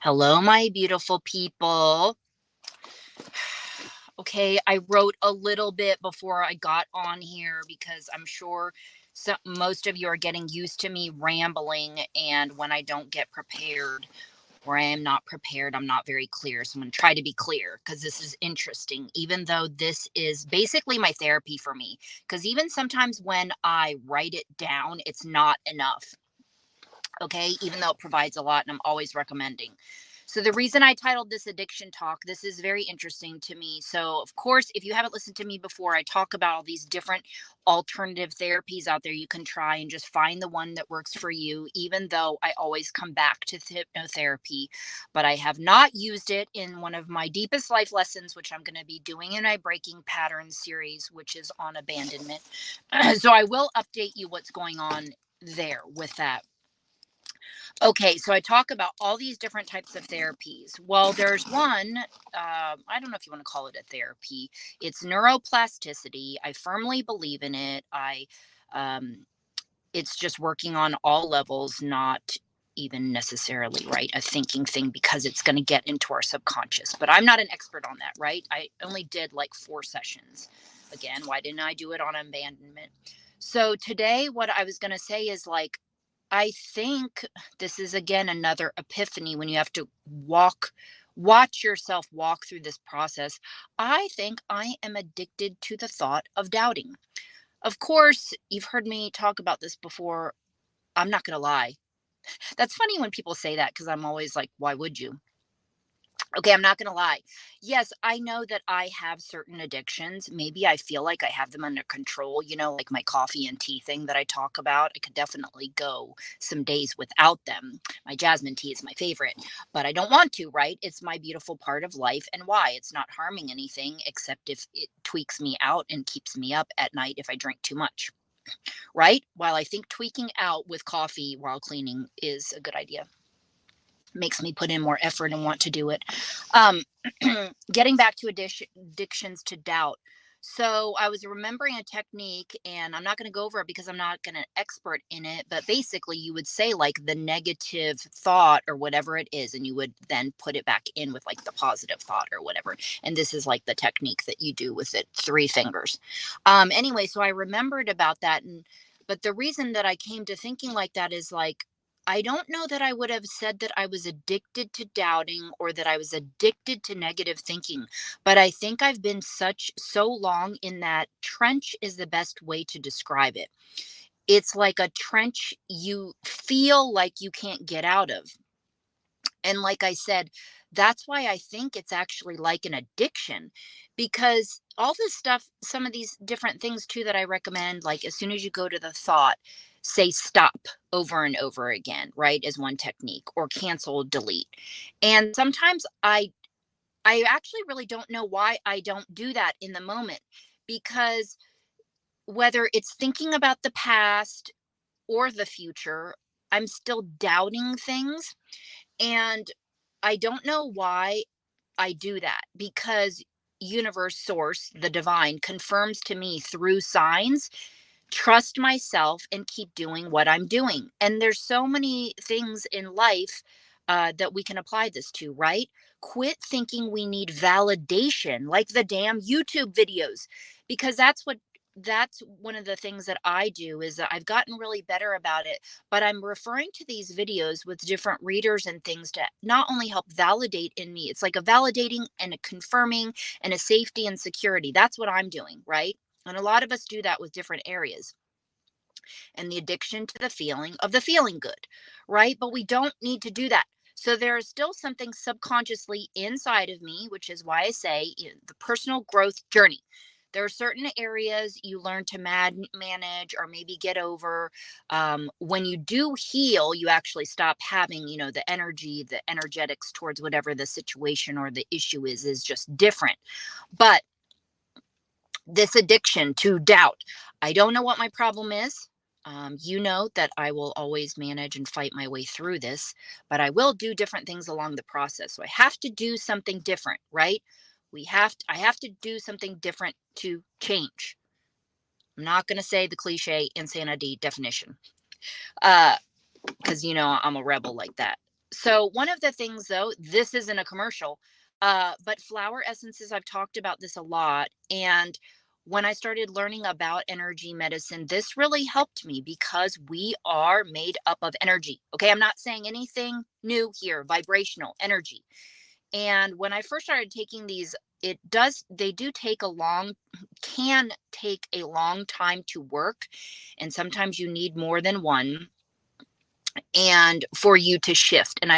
Hello, my beautiful people. Okay, I wrote a little bit before I got on here because I'm sure most of you are getting used to me rambling. And when I don't get prepared or I am not prepared, I'm not very clear. So I'm going to try to be clear because this is interesting, even though this is basically my therapy for me. Because even sometimes when I write it down, it's not enough. Okay, even though it provides a lot and I'm always recommending. So the reason I titled this addiction talk, this is very interesting to me. So of course, if you haven't listened to me before, I talk about all these different alternative therapies out there you can try and just find the one that works for you, even though I always come back to hypnotherapy. But I have not used it in one of my deepest life lessons, which I'm going to be doing in my Breaking Patterns series, which is on abandonment. So I will update you what's going on there with that. Okay, so I talk about all these different types of therapies. Well, there's one, I don't know if you want to call it a therapy. It's neuroplasticity. I firmly believe in it. Um, it's just working on all levels, not even necessarily, right, a thinking thing because it's going to get into our subconscious. But I'm not an expert on that, right? I only did like 4 sessions. Again, why didn't I do it on abandonment? So today, what I was going to say is like, I think this is again another epiphany when you have to watch yourself walk through this process. I think I am addicted to the thought of doubting. Of course, you've heard me talk about this before. I'm not going to lie. That's funny when people say that because I'm always like, why would you? Okay, I'm not going to lie. Yes, I know that I have certain addictions. Maybe I feel like I have them under control, like my coffee and tea thing that I talk about. I could definitely go some days without them. My jasmine tea is my favorite, but I don't want to, right? It's my beautiful part of life. And why? It's not harming anything except if it tweaks me out and keeps me up at night if I drink too much, right? While I think tweaking out with coffee while cleaning is a good idea, makes me put in more effort and want to do it. Um, Getting back to addictions to doubt. So I was remembering a technique, and I'm not going to go over it because I'm not going to expert in it. But basically, you would say like the negative thought or whatever it is, and you would then put it back in with like the positive thought or whatever. And this is like the technique that you do with it, 3 fingers. Anyway, so I remembered about that, and but the reason that I came to thinking like that is like I don't know that I would have said that I was addicted to doubting or that I was addicted to negative thinking, but I think I've been so long in that trench is the best way to describe it. It's like a trench you feel like you can't get out of. And like I said, that's why I think it's actually like an addiction because all this stuff, some of these different things too that I recommend, like as soon as you go to the thought, say stop over and over again, right? As one technique or cancel, delete. And sometimes I actually really don't know why I don't do that in the moment because whether it's thinking about the past or the future, I'm still doubting things. And I don't know why I do that because universe source, the divine, confirms to me through signs, trust myself and keep doing what I'm doing. And there's so many things in life that we can apply this to, right? Quit thinking we need validation like the damn YouTube videos, because that's one of the things that I do is that I've gotten really better about it, but I'm referring to these videos with different readers and things to not only help validate in me, it's like a validating and a confirming and a safety and security. That's what I'm doing, right? And a lot of us do that with different areas and the addiction to the feeling of the feeling good, right? But we don't need to do that. So there is still something subconsciously inside of me, which is why I say the personal growth journey. There are certain areas you learn to manage or maybe get over. When you do heal, you actually stop having, the energy, the energetics towards whatever the situation or the issue is just different. But this addiction to doubt. I don't know what my problem is. You know that I will always manage and fight my way through this, but I will do different things along the process. So I have to do something different, right? I have to do something different to change. I'm not going to say the cliche insanity definition, because I'm a rebel like that. So one of the things though, this isn't a commercial, but flower essences, I've talked about this a lot. And when I started learning about energy medicine, this really helped me because we are made up of energy. Okay. I'm not saying anything new here, vibrational energy. And when I first started taking these, they do take can take a long time to work. And sometimes you need more than one and for you to shift. And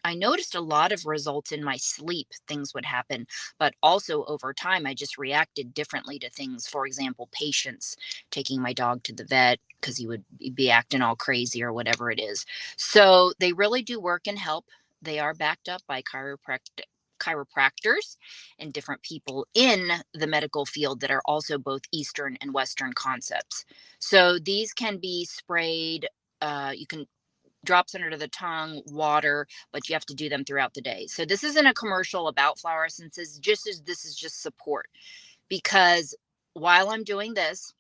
I noticed a lot of results in my sleep. Things would happen, but also over time, I just reacted differently to things. For example, patience, taking my dog to the vet because he would be acting all crazy or whatever it is. So they really do work and help. They are backed up by chiropractors and different people in the medical field that are also both Eastern and Western concepts. So these can be sprayed. You can drops under the tongue, water, but you have to do them throughout the day. So this isn't a commercial about flower essences, just as this is just support. Because while I'm doing this,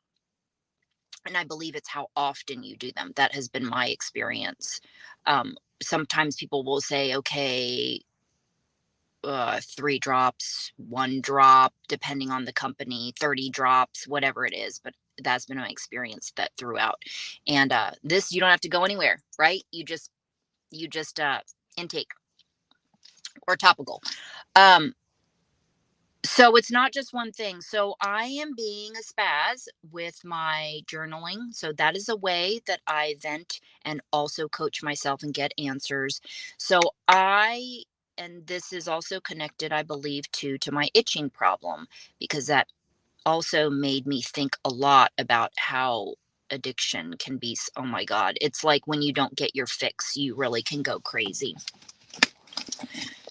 and I believe it's how often you do them, that has been my experience. Sometimes people will say, okay, 3 drops, 1 drop, depending on the company, 30 drops, whatever it is. But that's been my experience that throughout. And this, you don't have to go anywhere, right? You just intake or topical. Um, so it's not just one thing. So I am being a spaz with my journaling. So that is a way that I vent and also coach myself and get answers. So and this is also connected, I believe, to my itching problem, because that also made me think a lot about how addiction can be. Oh my God. It's like when you don't get your fix, you really can go crazy.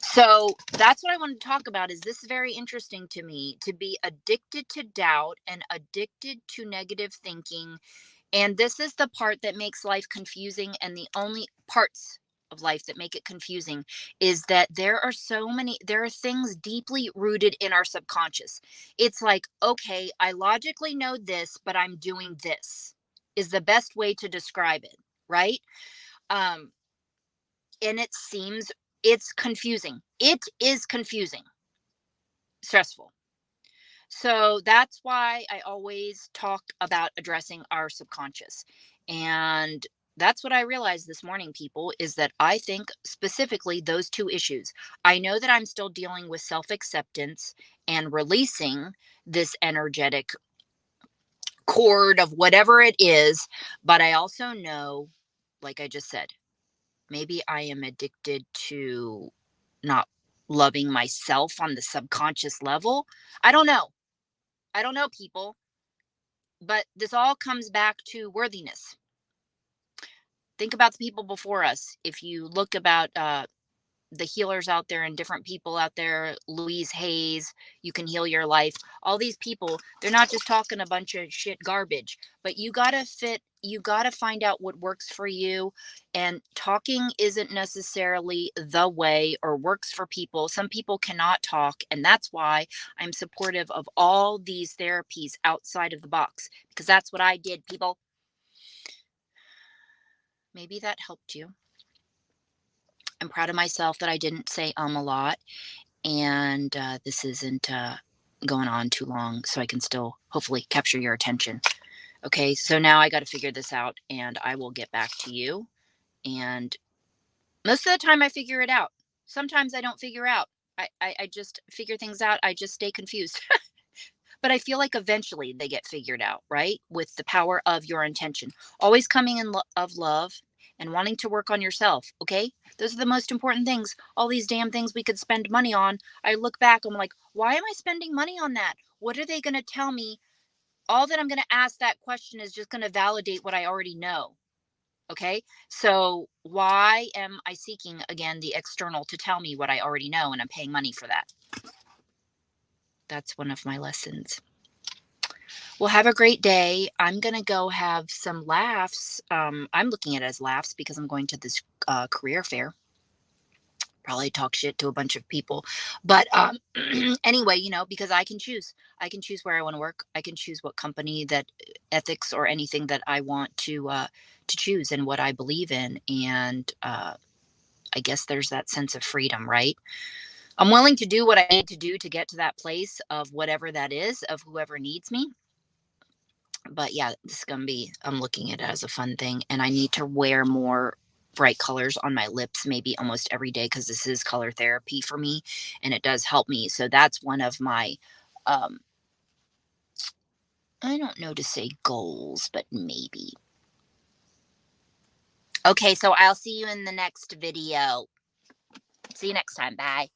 So that's what I want to talk about. Is this very interesting to me, to be addicted to doubt and addicted to negative thinking? And this is the part that makes life confusing. And the only parts of life that make it confusing is that there are things deeply rooted in our subconscious. It's like, okay, I logically know this, but I'm doing this, is the best way to describe it, right? Um, and it's confusing. It is confusing, stressful. So that's why I always talk about addressing our subconscious. And that's what I realized this morning, people, is that I think specifically those two issues. I know that I'm still dealing with self acceptance and releasing this energetic cord of whatever it is. But I also know, like I just said, maybe I am addicted to not loving myself on the subconscious level. I don't know. I don't know, people. But this all comes back to worthiness. Think about the people before us. If you look about the healers out there and different people out there, Louise Hayes, You Can Heal Your Life, all these people, they're not just talking a bunch of shit garbage, but you got to find out what works for you. And talking isn't necessarily the way or works for people. Some people cannot talk. And that's why I'm supportive of all these therapies outside of the box, because that's what I did, people. Maybe that helped you. I'm proud of myself that I didn't say a lot. And this isn't going on too long, so I can still hopefully capture your attention. Okay, so now I got to figure this out, and I will get back to you. And most of the time I figure it out. Sometimes I don't figure out. I just figure things out. I just stay confused. But I feel like eventually they get figured out, right? With the power of your intention. Always coming in of love and wanting to work on yourself, okay? Those are the most important things. All these damn things we could spend money on. I look back, I'm like, why am I spending money on that? What are they going to tell me? All that I'm going to ask that question is just going to validate what I already know. Okay. So why am I seeking again the external to tell me what I already know, and I'm paying money for that? That's one of my lessons. Well, have a great day. I'm going to go have some laughs. I'm looking at it as laughs because I'm going to this career fair. Probably talk shit to a bunch of people. But anyway, because I can choose. I can choose where I want to work. I can choose what company, that ethics or anything that I want to choose and what I believe in. And I guess there's that sense of freedom, right? I'm willing to do what I need to do to get to that place of whatever that is, of whoever needs me. But yeah, this is gonna be, I'm looking at it as a fun thing, and I need to wear more bright colors on my lips maybe almost every day because this is color therapy for me, and it does help me. So that's one of my, um, I don't know to say goals, but maybe. Okay, so I'll see you in the next video. See you next time. Bye.